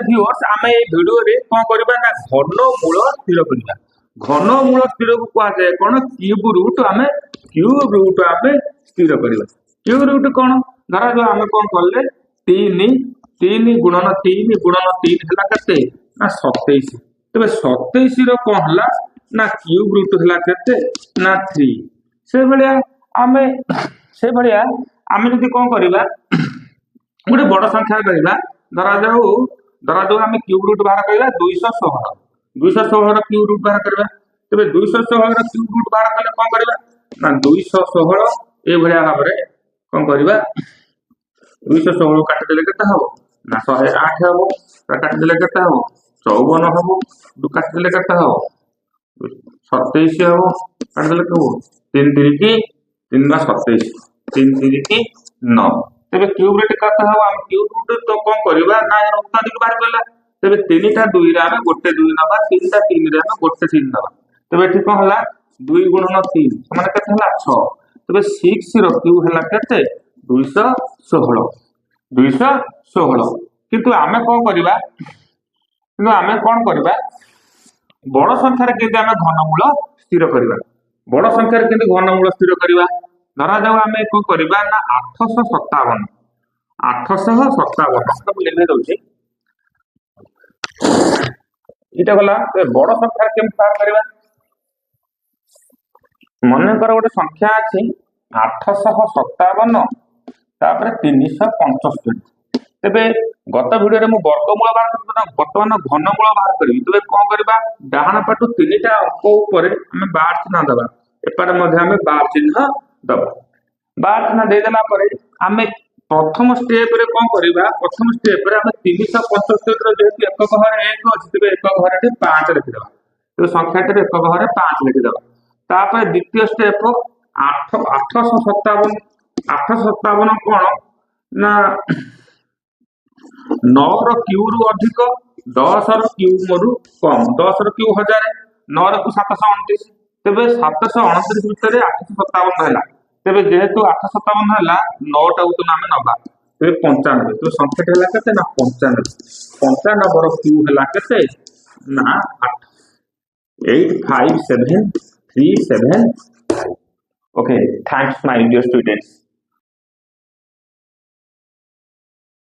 Viewers आम ए video रे कौन करबा ना घनमूल स्थिर करबा। घनमूल स्थिर को कहा जाए कौन क्यूब रूट आम स्थिर करबा। क्यूब रूट कौन धरा जो आम कौन कले 3 गुणन 3 है केते ना 27। तबे 27 रो कौन हला ना क्यूब रूट हला केते ना 3। से भलिया आमे जदी कौन करबा गोटे बड़ संख्या करबा धरा जाऊ आमे क्यूब रूट बाहर करबा 216 रो क्यूब रूट बाहर करबा। तबे 216 रो क्यूब रूट बाहर कले कौन करबा ना 216 ए भलिया भाबरे कौन करबा 216 काट देले केते हबो ना 108 हबो। काट देले केते हबो 54 हबो। दु काट देले केते हबो 27 हबो। काट देले केते हबो 3 3 की 3 ना 27 3 3 की 9। तबे क्यूब रूट कत हबो हम क्यूब रूट तो कौन करबा ना उत्पादिक बाहर करला। तबे 3 टा 2 रे आमे गोटे 2 नबा 3 टा 3 रे आमे गोटे 3 नबा। तबे एठी कोन हला 2 गुणन 3 माने केते हला 6। तबे 6 रो क्यूब हला केते 216 किंतु आमे कौन करबा बड़ संख्या रे केते आमे घनमूल स्थिर करबा। बड़ संख्या रे केते घनमूल स्थिर करबा धरा जाऊ आमे को करबा ना 857 तो लिखे दउची इटा गला बड़ संख्या रे केम पार करबा। मन कर गोटे संख्या अछि 857 तापर 375। तेबे गत वीडियो रे मु वर्गमूल बाहर करना वर्तमान घनमूल बाहर करी। तबे कोन करबा डाहाण पाटू 3 टा अंक ऊपर हमें बार चिन्ह दबा एपारे मध्ये हमें बार चिन्ह दबा। बार चिन्ह दे देला परे हमें प्रथम स्टेप रे कोन करबा प्रथम स्टेप रे हमें 375 रो जेहेतु एकक घरे 1 अछि तबे एकक घरे 5 लिखि दबा। तो संख्या रे एकक घरे 5 लिखि दबा। तापर द्वितीय स्टेप 857 कोन ना 9 रो क्यू रु अधिक 10 रो क्यू मरु कम 10 रो क्यू 1000 9 रो 729। तबे 729 भितर 857 हैला। तबे जेहेतु 857 हैला 9 टा उत नाम नबा तबे 95। तो संख्या हैला केते ना 95 रो क्यू हैला केते ना 85737। Okay thanks my dear students.